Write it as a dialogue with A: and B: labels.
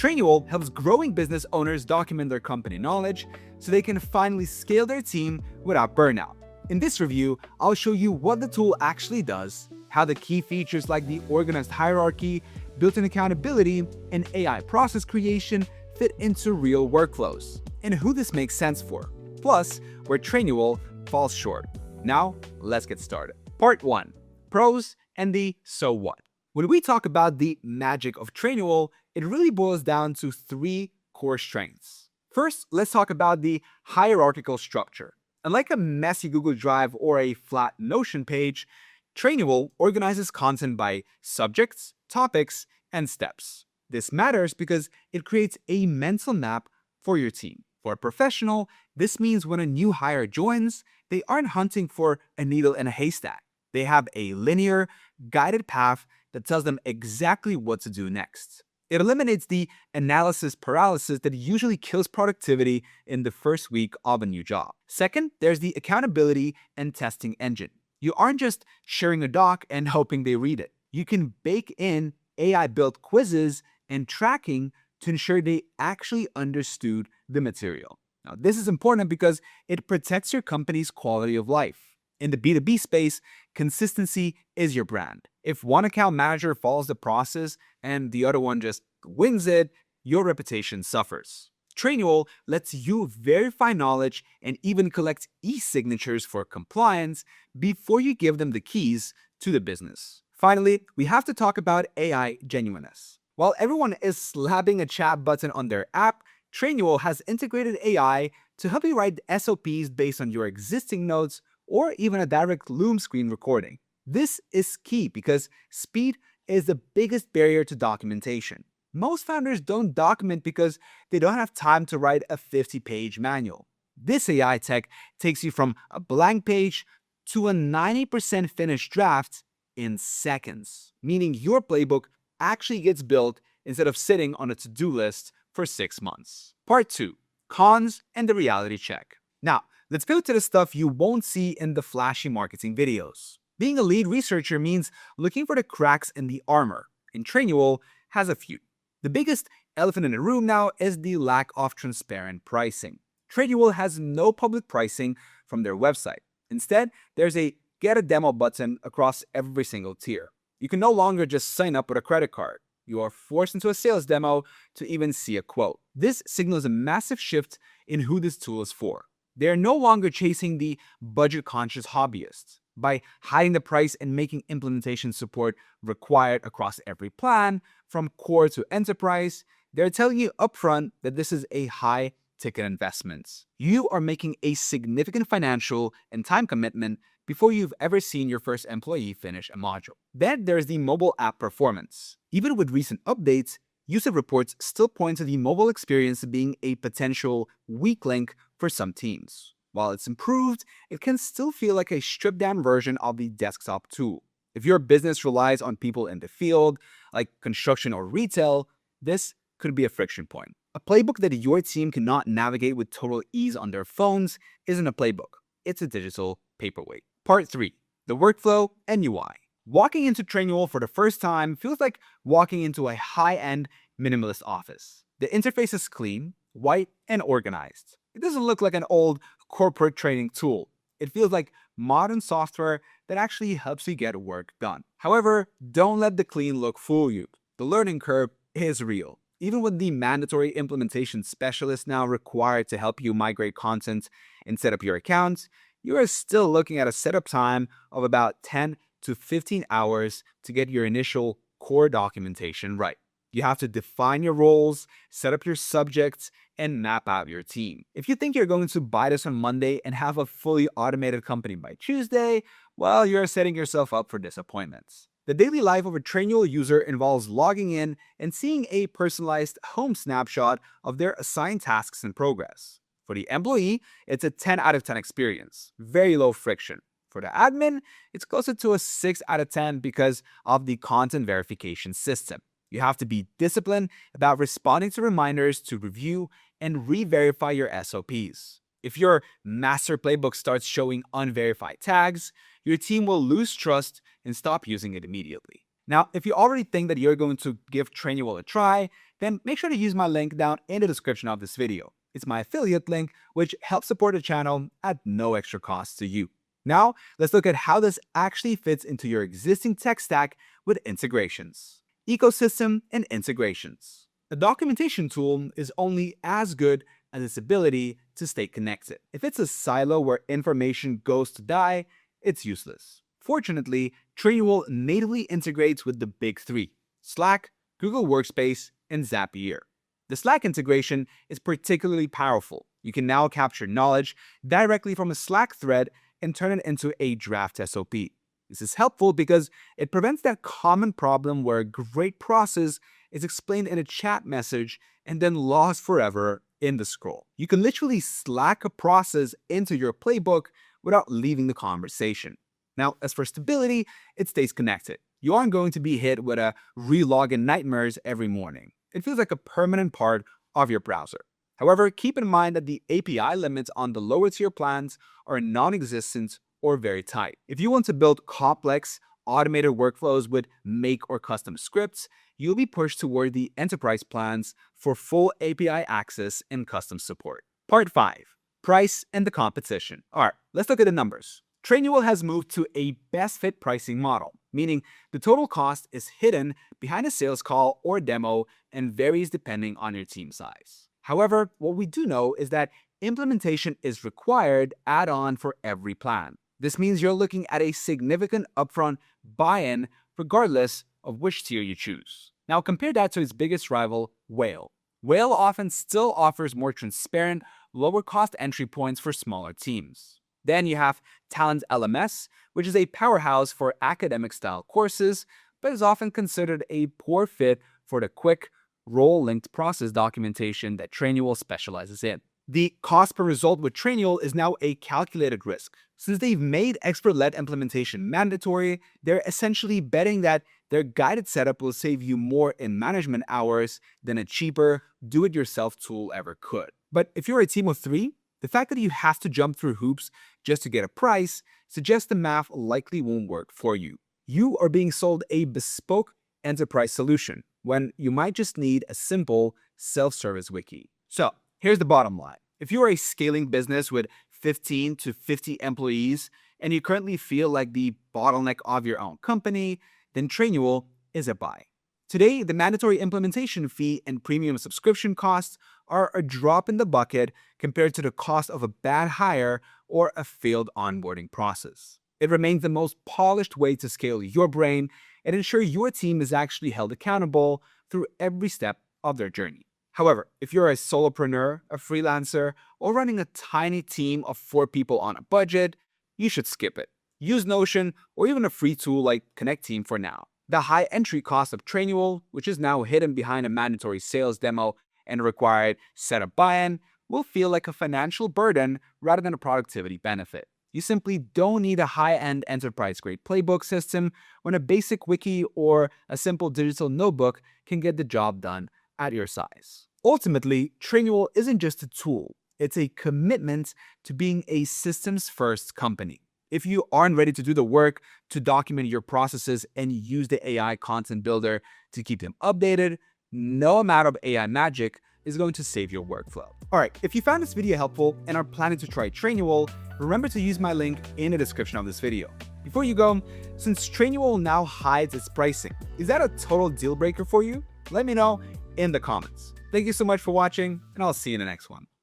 A: Trainual helps growing business owners document their company knowledge so they can finally scale their team without burnout. In this review, I'll show you what the tool actually does, how the key features like the organized hierarchy, built-in accountability, and AI process creation fit into real workflows, and who this makes sense for, plus where Trainual falls short. Now, let's get started. Part 1. Pros and the so what. When we talk about the magic of Trainual, it really boils down to 3 core strengths. First, let's talk about the hierarchical structure. Unlike a messy Google Drive or a flat Notion page, Trainual organizes content by subjects, topics, and steps. This matters because it creates a mental map for your team. For a professional, this means when a new hire joins, they aren't hunting for a needle in a haystack. They have a linear, guided path that tells them exactly what to do next. It eliminates the analysis paralysis that usually kills productivity in the first week of a new job. Second, there's the accountability and testing engine. You aren't just sharing a doc and hoping they read it. You can bake in AI-built quizzes and tracking to ensure they actually understood the material. Now, this is important because it protects your company's quality of life. In the B2B space, consistency is your brand. If one account manager follows the process and the other one just wings it, your reputation suffers. Trainual lets you verify knowledge and even collect e-signatures for compliance before you give them the keys to the business. Finally, we have to talk about AI genuineness. While everyone is slapping a chat button on their app, Trainual has integrated AI to help you write SOPs based on your existing notes or even a direct Loom screen recording. This is key because speed is the biggest barrier to documentation. Most founders don't document because they don't have time to write a 50-page manual. This AI tech takes you from a blank page to a 90% finished draft in seconds, meaning your playbook actually gets built instead of sitting on a to-do list for 6 months. Part 2. Cons and the reality check. Now, let's go to the stuff you won't see in the flashy marketing videos. Being a lead researcher means looking for the cracks in the armor, and Trainual has a few. The biggest elephant in the room now is the lack of transparent pricing. Trainual has no public pricing from their website. Instead, there's a Get a Demo button across every single tier. You can no longer just sign up with a credit card. You are forced into a sales demo to even see a quote. This signals a massive shift in who this tool is for. They are no longer chasing the budget-conscious hobbyists. By hiding the price and making implementation support required across every plan, from core to enterprise, they're telling you upfront that this is a high-ticket investment. You are making a significant financial and time commitment before you've ever seen your first employee finish a module. Then there's the mobile app performance. Even with recent updates, user reports still point to the mobile experience being a potential weak link for some teams. While it's improved, it can still feel like a stripped-down version of the desktop tool. If your business relies on people in the field, like construction or retail, this could be a friction point. A playbook that your team cannot navigate with total ease on their phones isn't a playbook. It's a digital paperweight. Part 3. The workflow and UI. Walking into Trainual for the first time feels like walking into a high-end minimalist office. The interface is clean, white, and organized. It doesn't look like an old corporate training tool. It feels like modern software that actually helps you get work done. However, don't let the clean look fool you. The learning curve is real. Even with the mandatory implementation specialist now required to help you migrate content and set up your accounts, you are still looking at a setup time of about 10 to 15 hours to get your initial core documentation right. You have to define your roles, set up your subjects, and map out your team. If you think you're going to buy this on Monday and have a fully automated company by Tuesday, well, you're setting yourself up for disappointments. The daily life of a Trainual user involves logging in and seeing a personalized home snapshot of their assigned tasks and progress. For the employee, it's a 10 out of 10 experience, very low friction. For the admin, it's closer to a 6 out of 10 because of the content verification system. You have to be disciplined about responding to reminders to review and re-verify your SOPs. If your master playbook starts showing unverified tags, your team will lose trust and stop using it immediately. Now, if you already think that you're going to give Trainual a try, then make sure to use my link down in the description of this video. It's my affiliate link, which helps support the channel at no extra cost to you. Now, let's look at how this actually fits into your existing tech stack with integrations. Ecosystem and integrations. A documentation tool is only as good as its ability to stay connected. If it's a silo where information goes to die, it's useless. Fortunately, Trainual natively integrates with the big three: Slack, Google Workspace, and Zapier. The Slack integration is particularly powerful. You can now capture knowledge directly from a Slack thread and turn it into a draft SOP. This is helpful because it prevents that common problem where a great process is explained in a chat message and then lost forever in the scroll. You can literally Slack a process into your playbook without leaving the conversation. Now, as for stability, it stays connected. You aren't going to be hit with a re-login nightmares every morning. It feels like a permanent part of your browser. However, keep in mind that the API limits on the lower tier plans are non-existent or very tight. If you want to build complex, automated workflows with make or custom scripts, you'll be pushed toward the enterprise plans for full API access and custom support. Part 5. Price and the competition. Alright, let's look at the numbers. Trainual has moved to a best fit pricing model, meaning the total cost is hidden behind a sales call or demo and varies depending on your team size. However, what we do know is that implementation is required add-on for every plan. This means you're looking at a significant upfront buy-in regardless of which tier you choose. Now compare that to its biggest rival, Whale. Whale often still offers more transparent, lower cost entry points for smaller teams. Then you have Talent LMS, which is a powerhouse for academic-style courses, but is often considered a poor fit for the quick, role-linked process documentation that Trainual specializes in. The cost per result with Trainual is now a calculated risk. Since they've made expert-led implementation mandatory, they're essentially betting that their guided setup will save you more in management hours than a cheaper, do-it-yourself tool ever could. But if you're a team of 3, the fact that you have to jump through hoops just to get a price suggests the math likely won't work for you. You are being sold a bespoke enterprise solution when you might just need a simple self-service wiki. So, here's the bottom line. If you are a scaling business with 15 to 50 employees and you currently feel like the bottleneck of your own company, then Trainual is a buy. Today, the mandatory implementation fee and premium subscription costs are a drop in the bucket compared to the cost of a bad hire or a failed onboarding process. It remains the most polished way to scale your brain and ensure your team is actually held accountable through every step of their journey. However, if you're a solopreneur, a freelancer, or running a tiny team of 4 people on a budget, you should skip it. Use Notion or even a free tool like Connect Team for now. The high entry cost of Trainual, which is now hidden behind a mandatory sales demo and a required setup buy-in, will feel like a financial burden rather than a productivity benefit. You simply don't need a high-end enterprise-grade playbook system when a basic wiki or a simple digital notebook can get the job done at your size. Ultimately, Trainual isn't just a tool, it's a commitment to being a systems-first company. If you aren't ready to do the work to document your processes and use the AI content builder to keep them updated, no amount of AI magic is going to save your workflow. Alright, if you found this video helpful and are planning to try Trainual, remember to use my link in the description of this video. Before you go, since Trainual now hides its pricing, is that a total deal breaker for you? Let me know in the comments. Thank you so much for watching, and I'll see you in the next one.